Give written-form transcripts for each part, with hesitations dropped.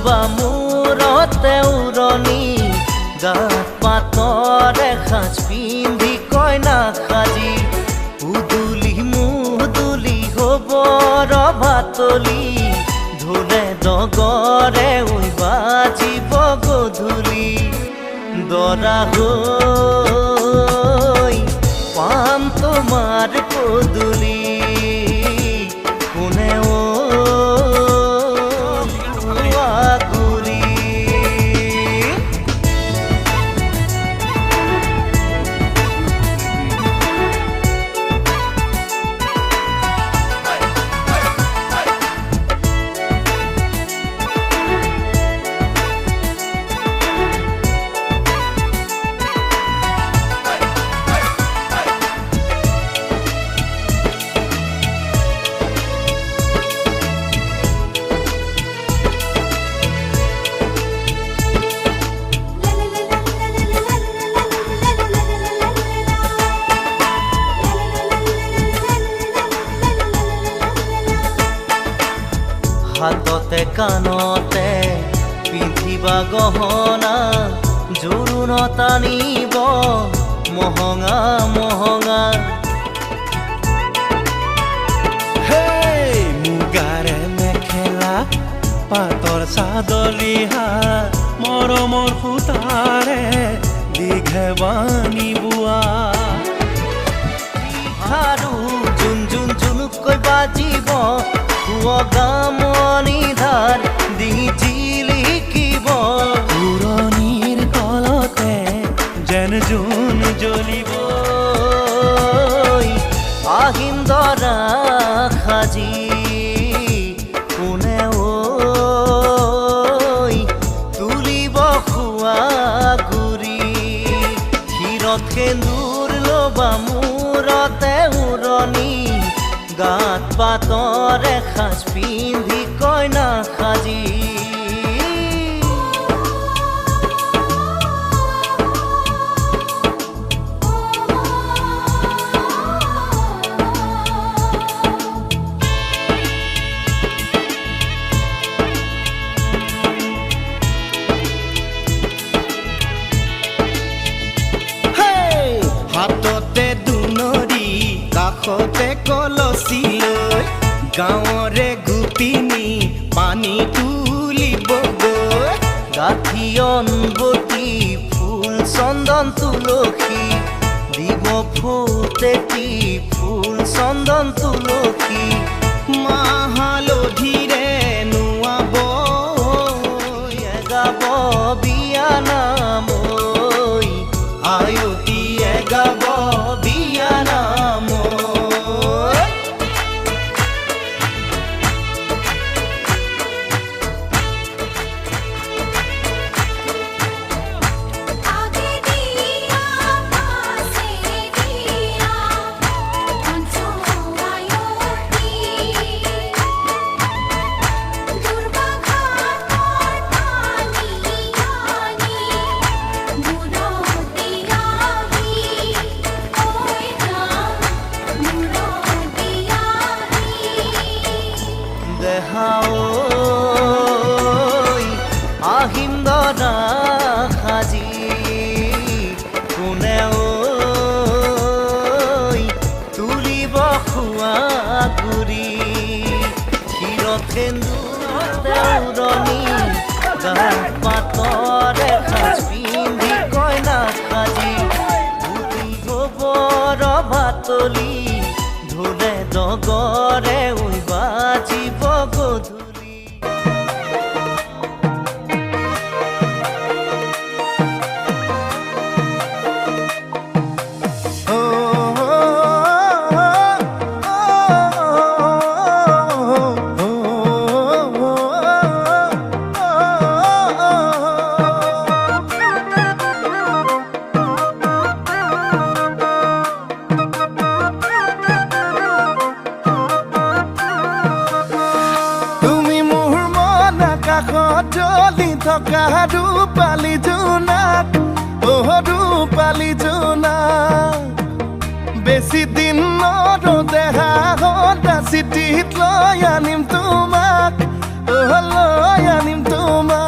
ল'বা মূৰতে উৰণি গাত পাতৰ এসাঁজ পিন্ধি কইনা সাজি উদুলি মুদুলি হ'ব ৰভাতলি ঢোলে ডগৰে ঐ বাজিব গধূলি দৰা হৈ পাম তোমাৰ পদূলি কোনে হাততে কাণতে পিন্ধিবা গহনা জোৰোণত আনিব মহঙা মহঙা মুগাৰে মেখেলা পাতৰ চাদলিহা মৰমৰ সূতাৰে দীঘে বানি বোৱা আৰু জোন জোন জোনুকৈ বাজিব গামনি ধাৰ দি জিলিকিব পুৰণিৰ তলতে যেন জোন জ্বলিব আহিন দৰা সাজি কোনে তুলিব খোৱা গুৰি ক্ষীৰত সেন্দুৰ ল'বা মূৰতে উৰণি গাত পাতৰ এসাঁজ পিন্ধি কইনা সাজি হাততে দুনৰি কাষতে কলচি লৈ গাঁৱৰে গোপিনী পানী তুলিবগৈ গাঁঠি অনবতী ফুল চন্দন তুলসী দিব ফুটেতি ফুল চন্দন তুলসী মাহ হালধিৰে নোৱাব গাব বিয়া নাম আয়তীয়ে গাব বিয়া নাম আহিম দৰা সাজি কোনে তুলিব খোৱা গুৰি ক্ষীৰত সেন্দুৰতে উৰণি গাত পাতৰ এসাঁজ পিন্ধি কইনা সাজি উঠিব ৰভাতলি ঢোলে ডগৰে ঐ বাজিব গধূলি জ্বলি থকা ৰূপালী জোনাক ৰূপালী জোনাক বেছি দিন নৰদেহা চিঠিত লৈ আনিম তোমাক লৈ আনিম তোমাক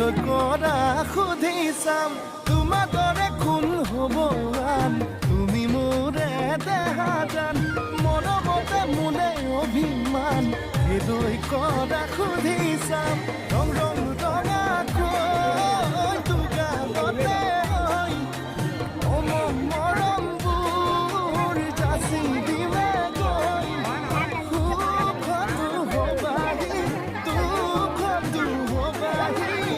লৈ কৰা সুধি চাম তোমাৰ দৰে কোন হ'ব আন তুমি মোৰে দেহা জান মৰমতে মোলে অভিমান হৃদয় কৰা সুধি চাম ৰং ৰং ৰঙাকৈ তোগালতে মৰমবোৰ যাচি দিলে গৈ সুখতো হবাহি দুখতো হবাহি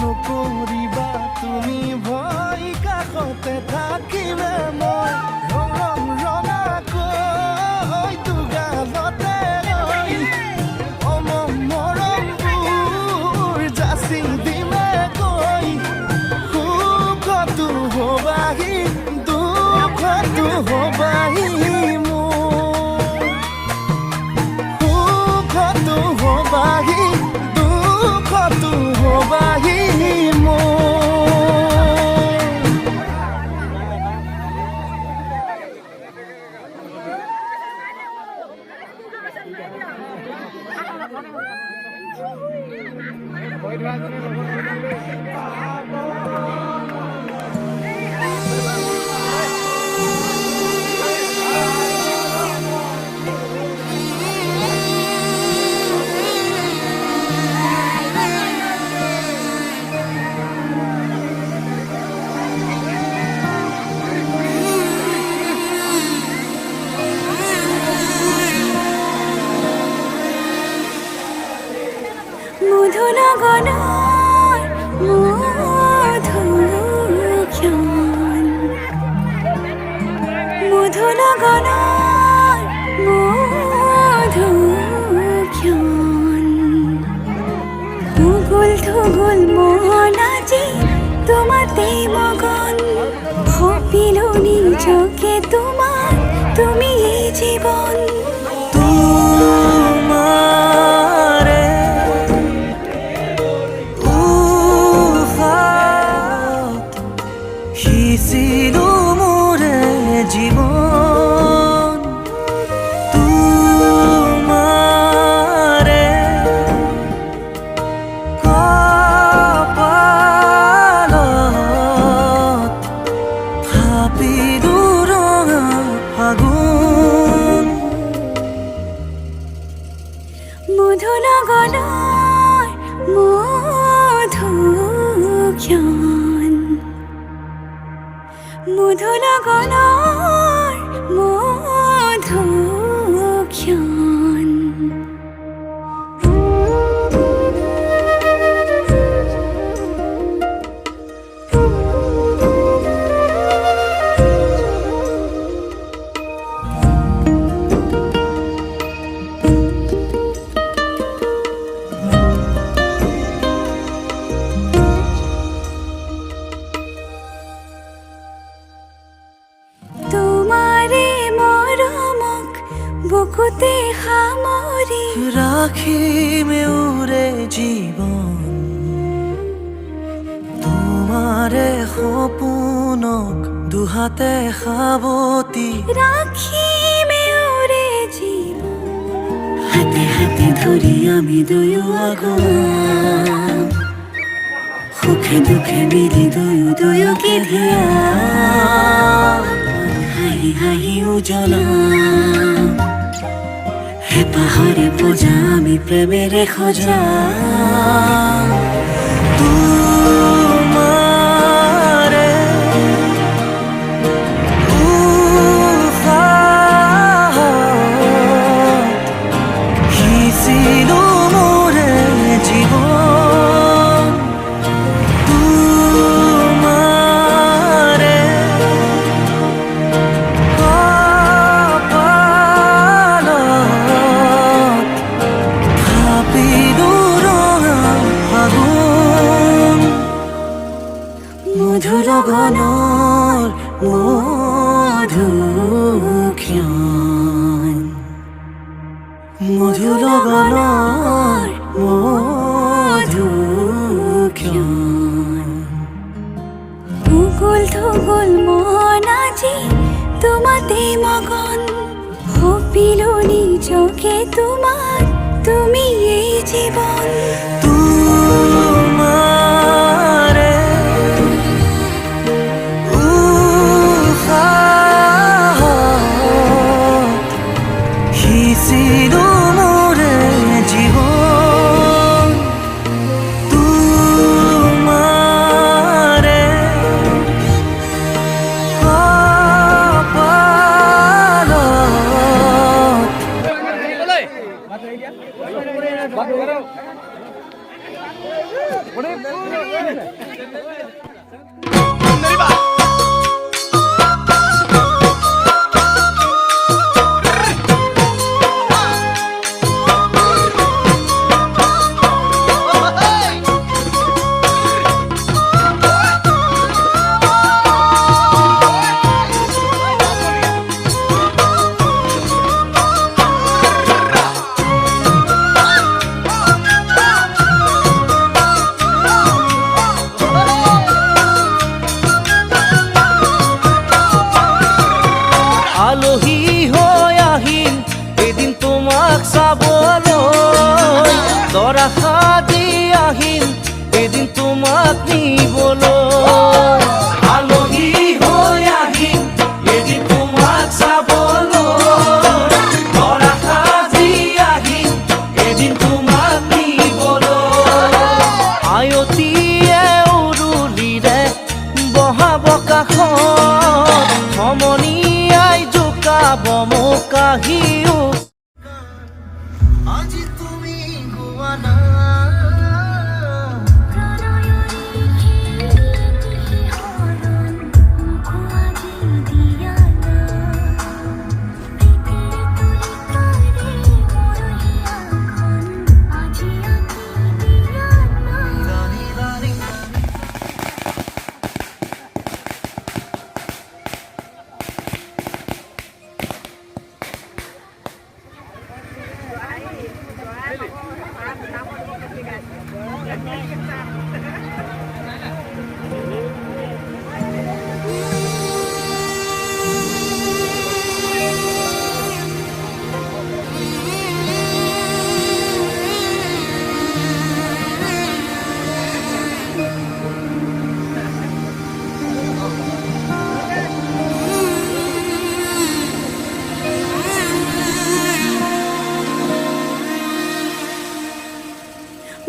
নকৰিবা তুমি ভয় কাষতে থাকিলে মই ৰং ৰং ৰঙাকৈ তোগালতে মৰমবোৰ যাচি দিলে গৈ সুখতো হবাহি দুখতো হবাহি মোৰ সুখতো হবাহি দুখতো হবাহি মধুনগনৰ মধুক্ষণ মধুনগৰৰ মধুক্ষণ উগুল থুগুল মন আজি তোমাতে মগন ভাবিলো নিজকে তোমাৰ তুমি জীবন সিঁচিলো মোৰে জীৱন তোমাৰে কপালত থাপিলো ৰঙা ফাগুন মধুনগৰৰ মধুক্ষণ মধুনগৰৰ মধুক্ষণ বুকুতে সামৰি ৰাখিমে উৰে জীৱন তোমাৰে সপোনক দুহাতে সাৱতি ৰাখিমে উৰে জীৱন হাতে হাতে ধৰি আমি দুয়ো আগুৱাম সুখে দুখে মিলি দুয়োকে ধিয়াম হাঁহি হাঁহি উজ্বলাম হেঁপাহৰে পূজা আমি প্ৰেমেৰে সজা তোমাৰে সিঁচিলো মোৰে জীৱন তোমাৰে মধুৰ গণৰ মধুক্ষণ মধুৰ গণৰ মধুক্ষণ উগুল থুগুল মন আজি তোমাতে মগন সপিলো নিজকে তোমাৰ তুমি এই জীবন তোমাৰে সিঁচিলো মোৰে জীৱন তোমাৰে কপালত আলহী হৈ আহিম এদিন তোমাক চাবলৈ দৰা সাজি আহিম এদিন তোমাক নিবলৈ আলহী হৈ আহিম এদিন তোমাক চাবলৈ দৰা সাজি আহিম এদিন তোমাক নিবলৈ আয়তীয়ে উৰুলিৰে বহাব কাষত সমনীয়াই জোকাব মোক আহিও আজি তুমি গোৱা না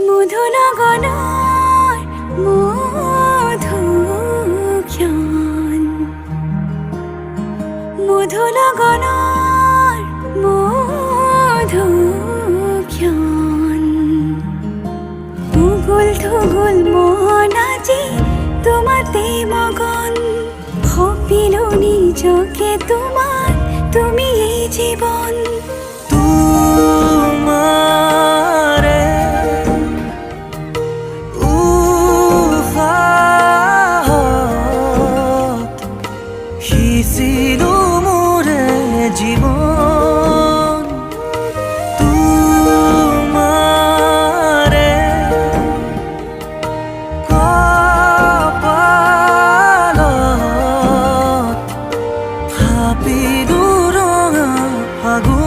মধুৰ গণৰ মধুক্ষণ মধুৰ গণৰ মধুক্ষণ উগুল থুগুল মন আজি তোমাতে মগন সপিলো নিজকে তোমাৰ তুমি এই জীবন তোমাৰে সিঁচিলো মোৰে জীৱন তোমাৰে কপালত ভাবিলো ৰঙা ফাগুন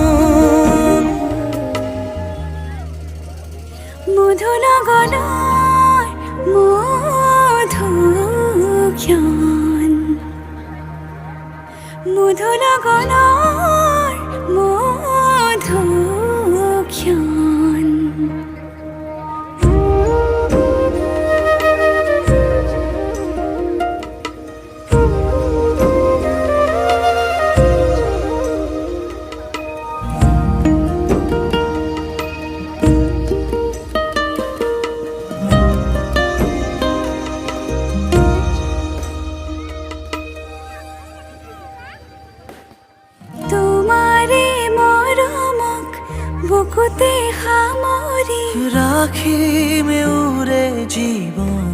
বুকুতে সামৰি ৰাখিমে উৰে জীৱন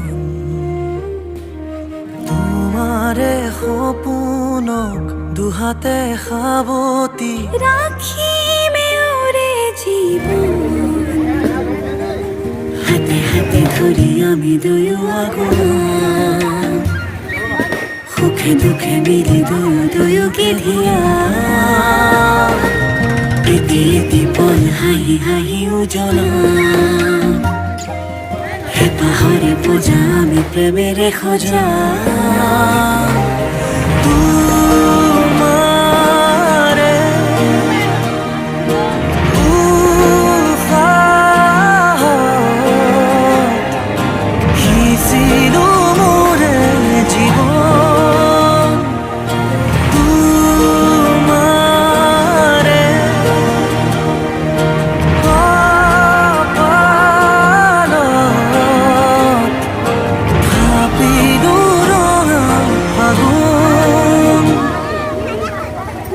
তোমাৰে সপোনক দুহাতে সাৱতি ৰাখিমে উৰে জীৱন হাতে হাতে ধৰি আমি দুয়ো আগুৱা সুখে দুখে মিলি দুয়োকে ধিয়া এটি এটি পল হাঁহি হাঁহি উজ্বলা হেঁপাহৰে পূজা আমি প্ৰেমেৰে সজা তোমাৰে উশাহত সিঁচিলো মোৰে জীৱন তোমাৰে কপালত ভাবিলো ৰঙা ফাগুন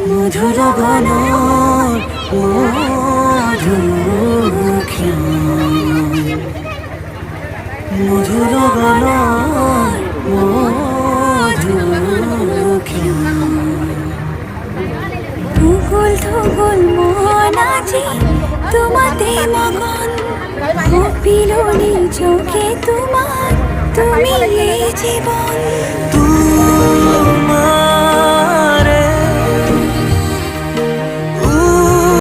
মধুৰ গানৰ মধুৰ গানৰ ভূগোল ধুগোল মন আজি তোমাতে মগন সপিলো নিজকে তোমাক তুমি এই জীৱন তুমি